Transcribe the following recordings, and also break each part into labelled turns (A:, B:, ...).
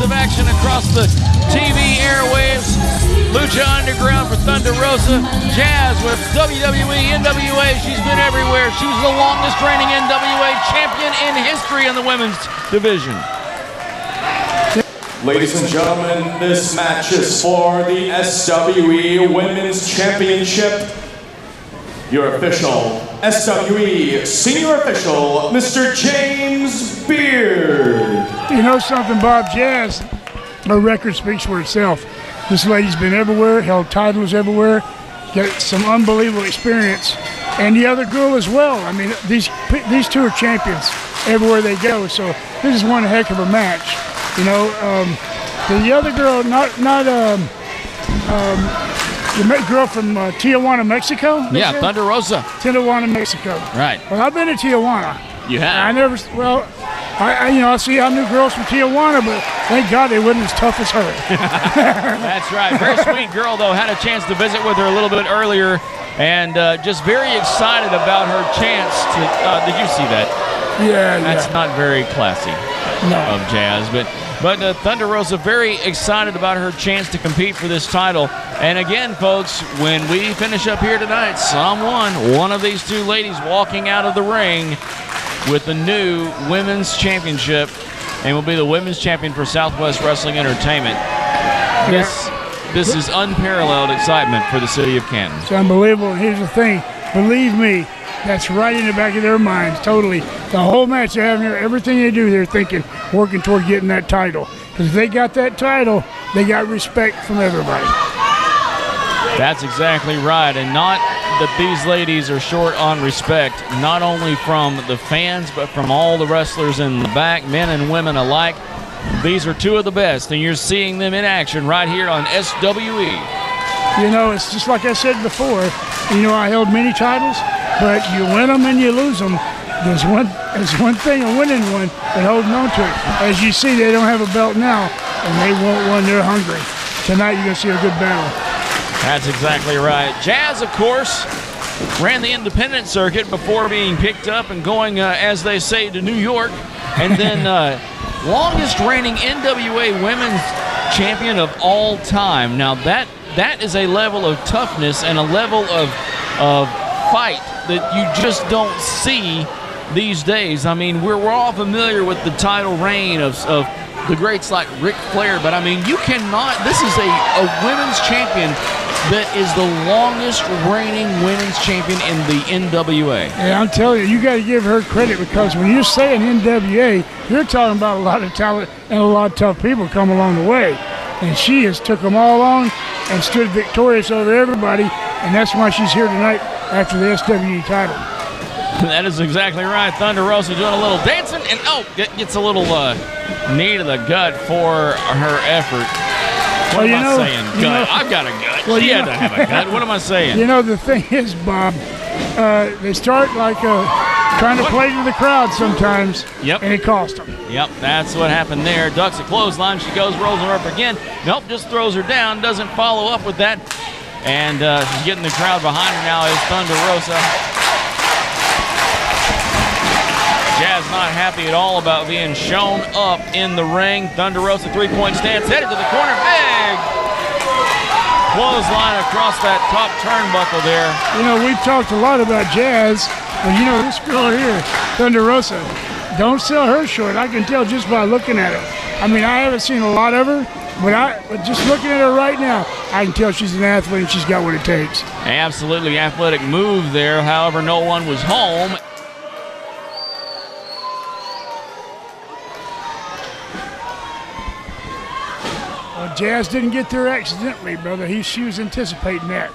A: of action across the TV airwaves. Lucha Underground for Thunder Rosa. Jazz with WWE, NWA. She's been everywhere. She's the longest reigning NWA champion in history in the women's division.
B: Ladies and gentlemen, this match is for the SWE Women's Championship. Your official SWE Senior Official, Mr. James Beard.
C: You know something, Bob? Jazz, her record speaks for itself. This lady's been everywhere, held titles everywhere, got some unbelievable experience. And the other girl as well. I mean, these two are champions everywhere they go. So this is one heck of a match. You know, the other girl, the girl from Tijuana, Mexico?
A: Yeah, Thunder Rosa.
C: Tijuana, Mexico.
A: Right.
C: Well, I've been to Tijuana.
A: You have?
C: I never, well, I see how new girls from Tijuana, but thank God they wasn't as tough as her.
A: That's right. Very sweet girl, though. Had a chance to visit with her a little bit earlier, and just very excited about her chance to, did you see that?
C: Yeah,
A: That's not very classy
C: No.
A: of Jazz, but Thunder Rosa very excited about her chance to compete for this title. And again, folks, when we finish up here tonight, one of these two ladies walking out of the ring with the new Women's Championship and will be the Women's Champion for Southwest Wrestling Entertainment. This is unparalleled excitement for the city of Canton.
C: It's unbelievable. And here's the thing. Believe me, that's right in the back of their minds, totally. The whole match they're having here, everything they do, they're thinking, working toward getting that title. Because if they got that title, they got respect from everybody.
A: That's exactly right. And not that these ladies are short on respect, not only from the fans, but from all the wrestlers in the back, men and women alike. These are two of the best, and you're seeing them in action right here on SWE.
C: You know, it's just like I said before, you know, I held many titles, but you win them and you lose them. There's one thing of winning one, but holding on to it. As you see, they don't have a belt now, and they want one. They're hungry. Tonight, you're going to see a good battle.
A: That's exactly right. Jazz, of course, ran the independent circuit before being picked up and going, as they say, to New York. And then longest reigning NWA Women's Champion of all time. Now, that is a level of toughness and a level of fight that you just don't see these days. I mean, we're all familiar with the title reign of the greats like Ric Flair, but I mean, you cannot, this is a women's champion that is the longest reigning women's champion in the NWA.
C: Yeah, I'm telling you, you got to give her credit, because when you're saying NWA, you're talking about a lot of talent and a lot of tough people come along the way. And she has took them all on and stood victorious over everybody, and that's why she's here tonight after the SWE title.
A: That is exactly right. Thunder Rosa doing a little dancing, and gets a little knee to the gut for her effort. What am I saying? Gut. I've got a gut. Well, she had to have a gut. What am I saying?
C: You know, the thing is, Bob, they start like trying to play to the crowd sometimes, and it cost them.
A: Yep, that's what happened there. Ducks a clothesline. She goes, rolls her up again. Nope, just throws her down. Doesn't follow up with that. And she's getting the crowd behind her now is Thunder Rosa. Jazz not happy at all about being shown up in the ring. Thunder Rosa, three-point stance, headed to the corner. Big clothesline across that top turnbuckle there.
C: You know, we've talked a lot about Jazz, but you know, this girl here, Thunder Rosa, don't sell her short. I can tell just by looking at her. I mean, I haven't seen a lot of her, but just looking at her right now, I can tell she's an athlete and she's got what it takes.
A: Absolutely athletic move there. However, no one was home.
C: Well, Jazz didn't get there accidentally, brother. She was anticipating that.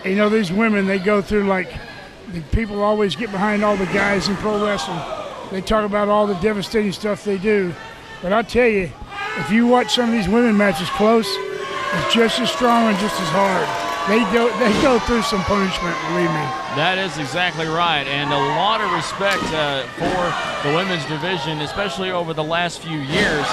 C: You know, these women, they go through like, the people always get behind all the guys in pro wrestling. They talk about all the devastating stuff they do. But I tell you, if you watch some of these women matches close, it's just as strong and just as hard. They go through some punishment, believe me.
A: That is exactly right, and a lot of respect for the women's division, especially over the last few years,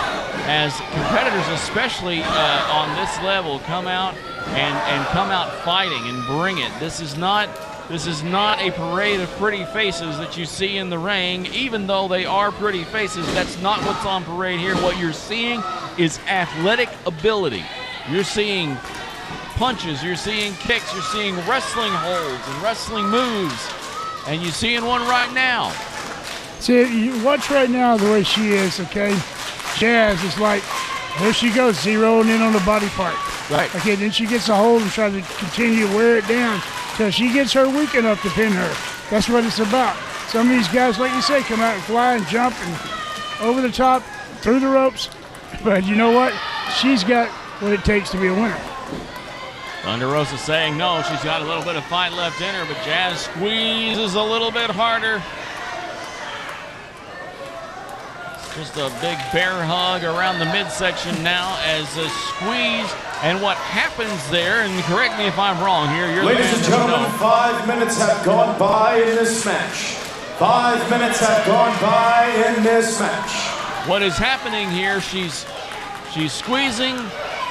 A: as competitors, especially on this level, come out and come out fighting and bring it. This is not This is not a parade of pretty faces that you see in the ring. Even though they are pretty faces, that's not what's on parade here. What you're seeing is athletic ability. You're seeing punches, you're seeing kicks, you're seeing wrestling holds and wrestling moves. And you're seeing one right now.
C: See, you watch right now the way she is, okay? Jazz is like, there she goes, zeroing in on the body part.
A: Right.
C: Okay, then she gets a hold and tries to continue to wear it down till she gets her weak enough to pin her. That's what it's about. Some of these guys, like you say, come out and fly and jump and over the top, through the ropes. But you know what? She's got what it takes to be a winner.
A: Thunder Rosa saying no, she's got a little bit of fight left in her, but Jazz squeezes a little bit harder. Just a big bear hug around the midsection now as a squeeze. And what happens there, and correct me if I'm wrong here, you're
B: Ladies and gentlemen, 5 minutes have gone by in this match. 5 minutes have gone by in this match.
A: What is happening here, she's squeezing.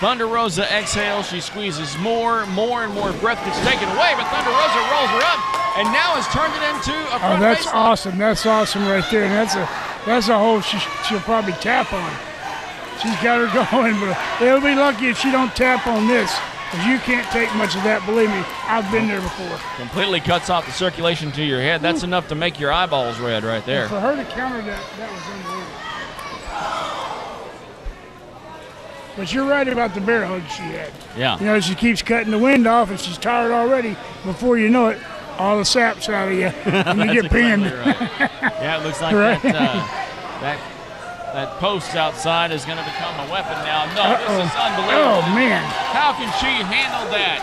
A: Thunder Rosa exhales, she squeezes more and more breath gets taken away, but Thunder Rosa rolls her up and now has turned it into a front
C: that's
A: baseline.
C: awesome. That's awesome right there. And that's a hole she'll probably tap on. She's got her going, but they'll be lucky if she don't tap on this, because you can't take much of that. Believe me, I've been there before.
A: Completely cuts off the circulation to your head. That's enough to make your eyeballs red right there.
C: And for her to counter that was unbelievable. But you're right about the bear hug she had.
A: Yeah.
C: You know, she keeps cutting the wind off, and she's tired already. Before you know it, all the sap's out of you, and you get pinned.
A: Exactly right. Yeah, it looks like
C: Right.
A: that post outside is going to become a weapon now. No, this is unbelievable.
C: Oh, man.
A: How can she handle that?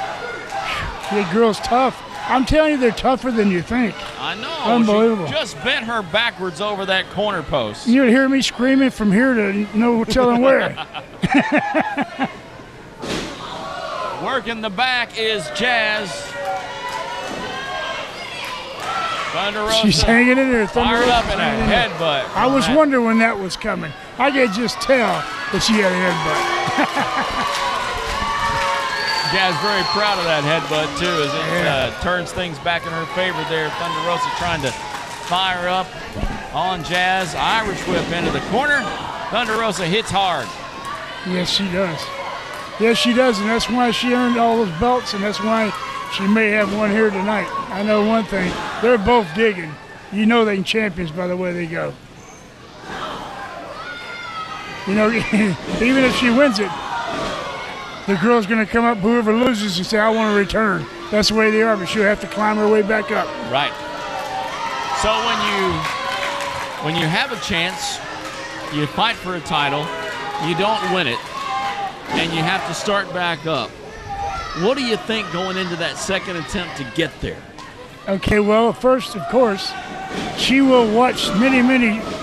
C: The girl's tough. I'm telling you, they're tougher than you think.
A: I know.
C: Unbelievable.
A: She just bent her backwards over that corner post.
C: You'd hear me screaming from here to no telling where.
A: Working the back is Jazz. Thunder Rosa.
C: She's hanging in there.
A: Fired up in a headbutt.
C: I was wondering when that was coming. I could just tell that she had a headbutt.
A: Jazz very proud of that headbutt too, as it turns things back in her favor there. Thunder Rosa trying to fire up on Jazz. Irish whip into the corner. Thunder Rosa hits hard.
C: Yes, she does. Yes, she does, and that's why she earned all those belts, and that's why she may have one here tonight. I know one thing. They're both digging. You know they're champions by the way they go. You know, even if she wins it, the girl's going to come up, whoever loses, and say, I want to return. That's the way they are, but she'll have to climb her way back up.
A: Right. So when you have a chance, you fight for a title, you don't win it, and you have to start back up. What do you think going into that second attempt to get there? Okay,
C: well, first, of course, she will watch many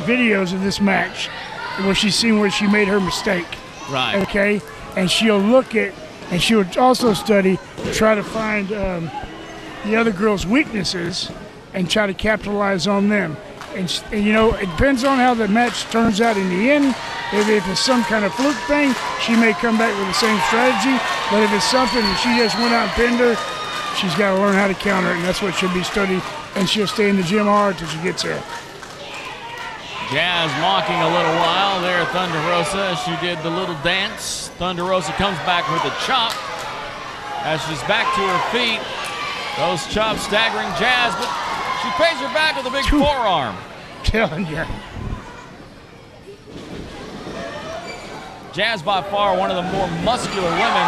C: videos of this match where she's seen where she made her mistake.
A: Right.
C: Okay? And she'll look at, and she'll also study, try to find the other girl's weaknesses and try to capitalize on them. And you know, it depends on how the match turns out in the end. If it's some kind of fluke thing, she may come back with the same strategy. But if it's something that she just went out and pinned her, she's got to learn how to counter it, and that's what should be studied. And she'll stay in the gym hard till she gets there.
A: Jazz mocking a little while there, Thunder Rosa, as she did the little dance. Thunder Rosa comes back with a chop as she's back to her feet. Those chops staggering Jazz, but she pays her back with a big forearm.
C: Telling you.
A: Jazz by far one of the more muscular women.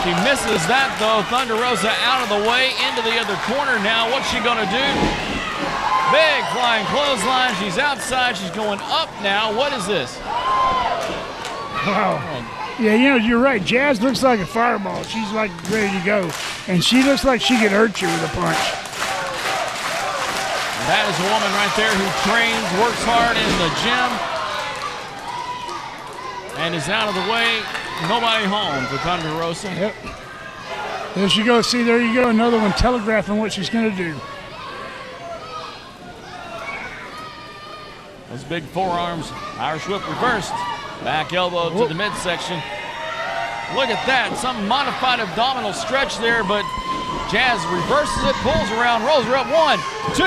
A: She misses that though. Thunder Rosa out of the way into the other corner now. What's she gonna do? Big flying clothesline. She's outside. She's going up now. What is this?
C: Wow. Yeah, you know, you're right. Jazz looks like a fireball. She's like ready to go. And she looks like she could hurt you with a punch.
A: That is a woman right there who trains, works hard in the gym, and is out of the way. Nobody home for Thunder Rosa.
C: Yep. There she goes. See, there you go. Another one telegraphing what she's going to do.
A: Those big forearms. Irish whip reversed. Back elbow to the midsection. Look at that. Some modified abdominal stretch there, but Jazz reverses it, pulls around, rolls her up 1, 2,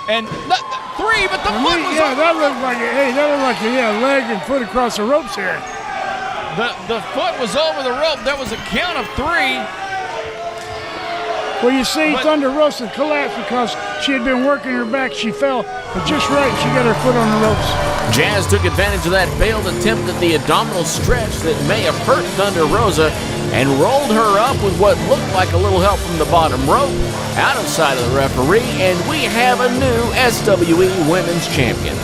A: and 3, but the foot was over.
C: That looked like a leg and foot across the ropes here.
A: The foot was over the rope. That was a count of 3.
C: Well, you see, Thunder Rosa collapsed because she had been working her back. She fell, but just right, she got her foot on the ropes.
D: Jazz took advantage of that failed attempt at the abdominal stretch that may have hurt Thunder Rosa and rolled her up with what looked like a little help from the bottom rope, out of sight of the referee, and we have a new SWE Women's Champion.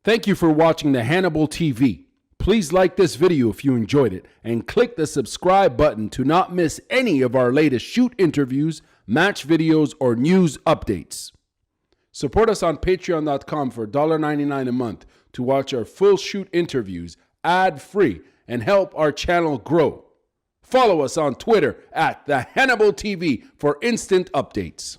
E: Thank you for watching the Hannibal TV. Please like this video if you enjoyed it, and click the subscribe button to not miss any of our latest shoot interviews, match videos, or news updates. Support us on patreon.com for $1.99 a month to watch our full shoot interviews ad-free and help our channel grow. Follow us on Twitter at the Hannibal TV for instant updates.